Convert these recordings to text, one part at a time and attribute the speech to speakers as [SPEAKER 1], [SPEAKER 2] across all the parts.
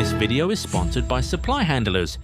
[SPEAKER 1] This video is sponsored by Supply Handlers.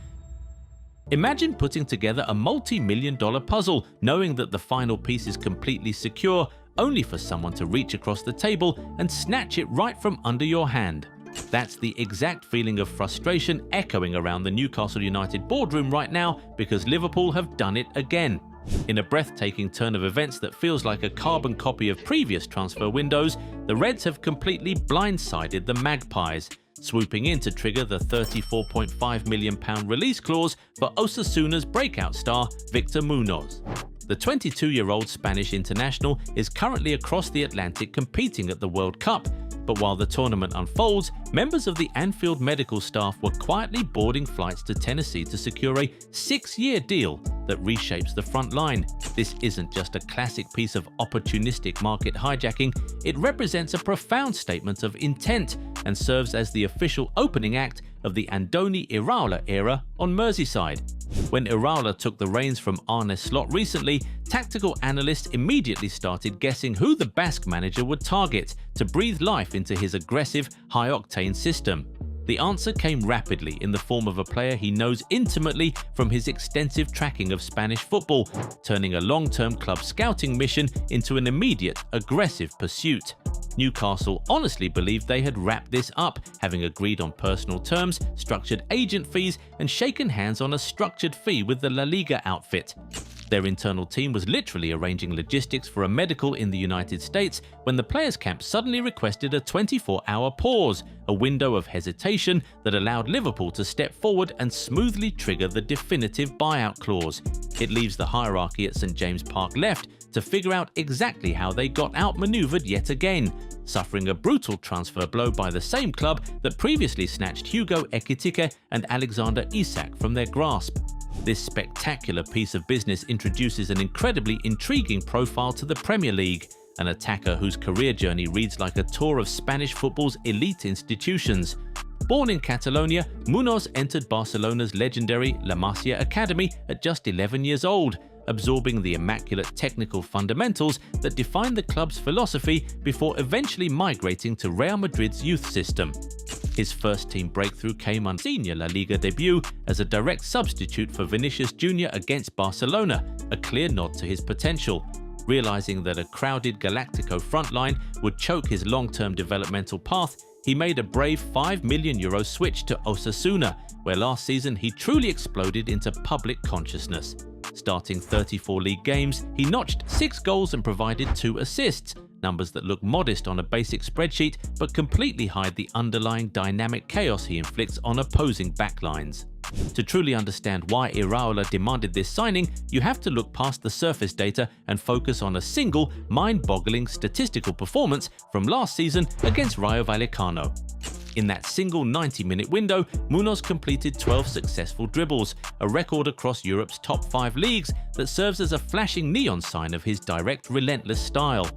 [SPEAKER 1] Imagine putting together a multi-million-dollar puzzle, knowing that the final piece is completely secure, only for someone to reach across the table and snatch it right from under your hand. That's the exact feeling of frustration echoing around the Newcastle United boardroom right now, because Liverpool have done it again. In a breathtaking turn of events that feels like a carbon copy of previous transfer windows, the Reds have completely blindsided the Magpies, swooping in to trigger the £34.5 million release clause for Osasuna's breakout star Victor Munoz. The 22-year-old Spanish international is currently across the Atlantic competing at the World Cup, but while the tournament unfolds, members of the Anfield medical staff were quietly boarding flights to Tennessee to secure a 6-year deal that reshapes the front line. This isn't just a classic piece of opportunistic market hijacking, it represents a profound statement of intent and serves as the official opening act of the Andoni Iraola era on Merseyside. When Iraola took the reins from Arne Slot recently, tactical analysts immediately started guessing who the Basque manager would target to breathe life into his aggressive, high-octane system. The answer came rapidly in the form of a player he knows intimately from his extensive tracking of Spanish football, turning a long-term club scouting mission into an immediate, aggressive pursuit. Newcastle honestly believed they had wrapped this up, having agreed on personal terms, structured agent fees, and shaken hands on a structured fee with the La Liga outfit. Their internal team was literally arranging logistics for a medical in the United States when the players' camp suddenly requested a 24-hour pause, a window of hesitation that allowed Liverpool to step forward and smoothly trigger the definitive buyout clause. It leaves the hierarchy at St James Park left to figure out exactly how they got outmaneuvered yet again, suffering a brutal transfer blow by the same club that previously snatched Hugo Ekitike and Alexander Isak from their grasp. This spectacular piece of business introduces an incredibly intriguing profile to the Premier League, an attacker whose career journey reads like a tour of Spanish football's elite institutions. Born in Catalonia, Munoz entered Barcelona's legendary La Masia Academy at just 11 years old, absorbing the immaculate technical fundamentals that define the club's philosophy before eventually migrating to Real Madrid's youth system. His first-team breakthrough came on senior La Liga debut as a direct substitute for Vinicius Jr. against Barcelona, a clear nod to his potential. Realizing that a crowded Galactico frontline would choke his long-term developmental path, he made a brave €5 million switch to Osasuna, where last season he truly exploded into public consciousness. Starting 34 league games, he notched 6 goals and provided 2 assists, numbers that look modest on a basic spreadsheet but completely hide the underlying dynamic chaos he inflicts on opposing backlines. To truly understand why Iraola demanded this signing, you have to look past the surface data and focus on a single, mind-boggling statistical performance from last season against Rayo Vallecano. In that single 90-minute window, Munoz completed 12 successful dribbles, a record across Europe's top 5 leagues that serves as a flashing neon sign of his direct, relentless style.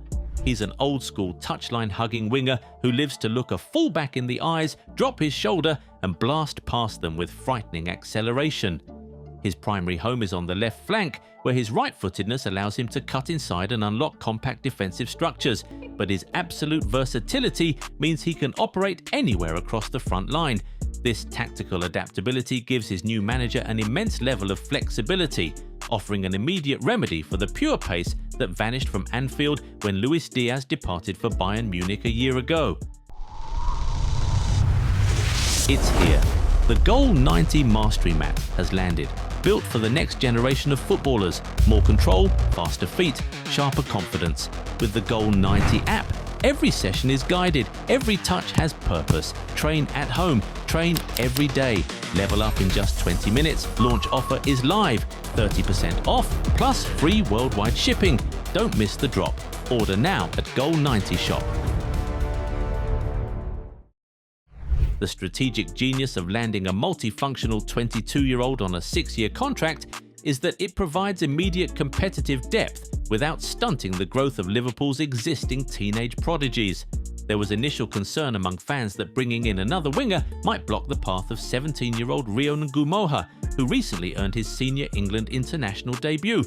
[SPEAKER 1] He's an old-school touchline-hugging winger who lives to look a fullback in the eyes, drop his shoulder, and blast past them with frightening acceleration. His primary home is on the left flank, where his right-footedness allows him to cut inside and unlock compact defensive structures, but his absolute versatility means he can operate anywhere across the front line. This tactical adaptability gives his new manager an immense level of flexibility, offering an immediate remedy for the pure pace that vanished from Anfield when Luis Diaz departed for Bayern Munich a year ago. It's here. The Goal 90 mastery mat has landed, built for the next generation of footballers. More control, faster feet, sharper confidence. With the Goal 90 app, every session is guided, every touch has purpose. Train at home, train every day. Level up in just 20 minutes. Launch offer is live. 30% off, plus free worldwide shipping. Don't miss the drop. Order now at Goal 90 Shop. The strategic genius of landing a multifunctional 22-year-old on a 6-year contract is that it provides immediate competitive depth without stunting the growth of Liverpool's existing teenage prodigies. There was initial concern among fans that bringing in another winger might block the path of 17-year-old Rio Ngumoha, who recently earned his senior England international debut.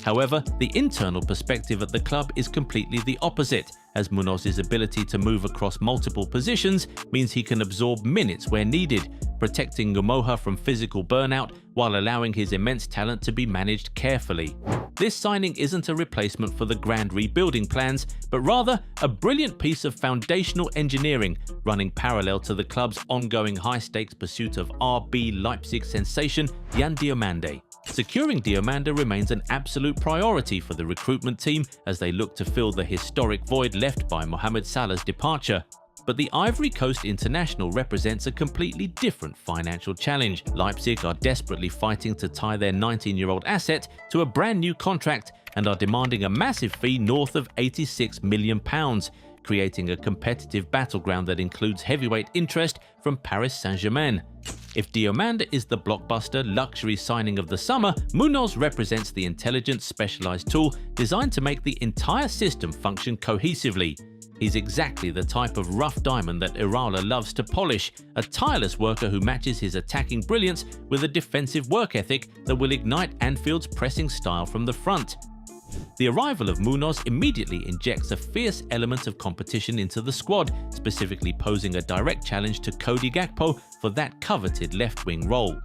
[SPEAKER 1] However, the internal perspective at the club is completely the opposite, as Munoz's ability to move across multiple positions means he can absorb minutes where needed, protecting Ngumoha from physical burnout while allowing his immense talent to be managed carefully. This signing isn't a replacement for the grand rebuilding plans, but rather a brilliant piece of foundational engineering running parallel to the club's ongoing high-stakes pursuit of RB Leipzig sensation Jan Diomande. Securing Diomande remains an absolute priority for the recruitment team as they look to fill the historic void left by Mohamed Salah's departure. But the Ivory Coast international represents a completely different financial challenge. Leipzig are desperately fighting to tie their 19-year-old asset to a brand new contract and are demanding a massive fee north of £86 million, creating a competitive battleground that includes heavyweight interest from Paris Saint-Germain. If Diomande is the blockbuster luxury signing of the summer, Munoz represents the intelligent, specialized tool designed to make the entire system function cohesively. He's exactly the type of rough diamond that Iraola loves to polish, a tireless worker who matches his attacking brilliance with a defensive work ethic that will ignite Anfield's pressing style from the front. The arrival of Munoz immediately injects a fierce element of competition into the squad, specifically posing a direct challenge to Cody Gakpo for that coveted left-wing role.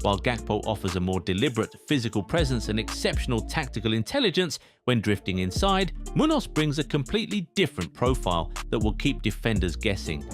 [SPEAKER 1] While Gakpo offers a more deliberate physical presence and exceptional tactical intelligence when drifting inside, Munoz brings a completely different profile that will keep defenders guessing.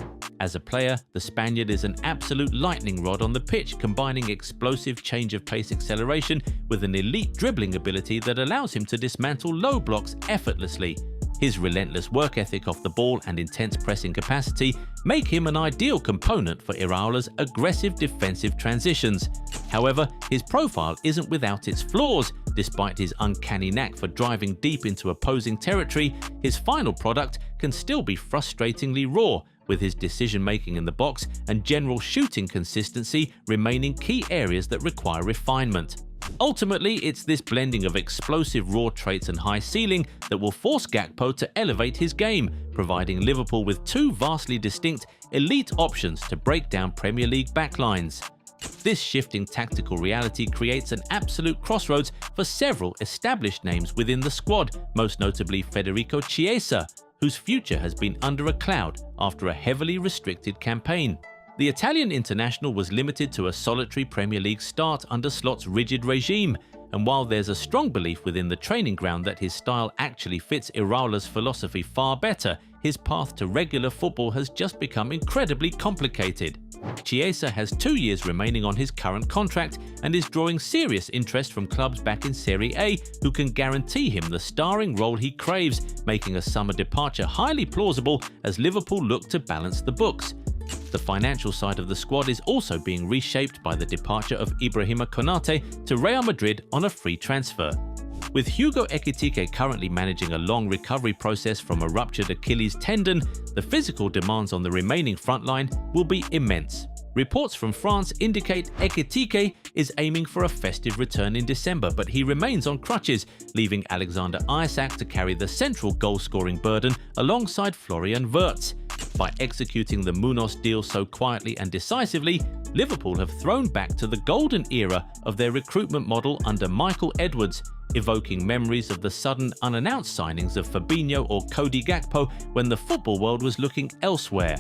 [SPEAKER 1] As a player, the Spaniard is an absolute lightning rod on the pitch, combining explosive change of pace acceleration with an elite dribbling ability that allows him to dismantle low blocks effortlessly. His relentless work ethic off the ball and intense pressing capacity make him an ideal component for Iraola's aggressive defensive transitions. However, his profile isn't without its flaws. Despite his uncanny knack for driving deep into opposing territory, his final product can still be frustratingly raw, with his decision-making in the box and general shooting consistency remaining key areas that require refinement. Ultimately, it's this blending of explosive raw traits and high ceiling that will force Gakpo to elevate his game, providing Liverpool with two vastly distinct, elite options to break down Premier League backlines. This shifting tactical reality creates an absolute crossroads for several established names within the squad, most notably Federico Chiesa, whose future has been under a cloud after a heavily restricted campaign. The Italian international was limited to a solitary Premier League start under Slot's rigid regime, and while there's a strong belief within the training ground that his style actually fits Iraola's philosophy far better, his path to regular football has just become incredibly complicated. Chiesa has 2 years remaining on his current contract and is drawing serious interest from clubs back in Serie A who can guarantee him the starring role he craves, making a summer departure highly plausible as Liverpool look to balance the books. The financial side of the squad is also being reshaped by the departure of Ibrahima Konate to Real Madrid on a free transfer. With Hugo Ekitike currently managing a long recovery process from a ruptured Achilles tendon, the physical demands on the remaining frontline will be immense. Reports from France indicate Ekitike is aiming for a festive return in December, but he remains on crutches, leaving Alexander Isak to carry the central goal-scoring burden alongside Florian Wirtz. By executing the Munoz deal so quietly and decisively, Liverpool have thrown back to the golden era of their recruitment model under Michael Edwards, evoking memories of the sudden unannounced signings of Fabinho or Cody Gakpo when the football world was looking elsewhere.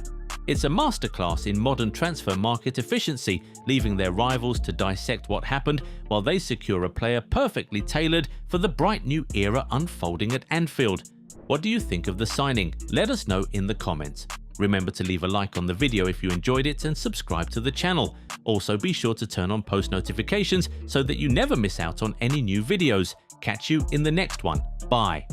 [SPEAKER 1] It's a masterclass in modern transfer market efficiency, leaving their rivals to dissect what happened while they secure a player perfectly tailored for the bright new era unfolding at Anfield. What do you think of the signing? Let us know in the comments. Remember to leave a like on the video if you enjoyed it and subscribe to the channel. Also, be sure to turn on post notifications so that you never miss out on any new videos. Catch you in the next one. Bye.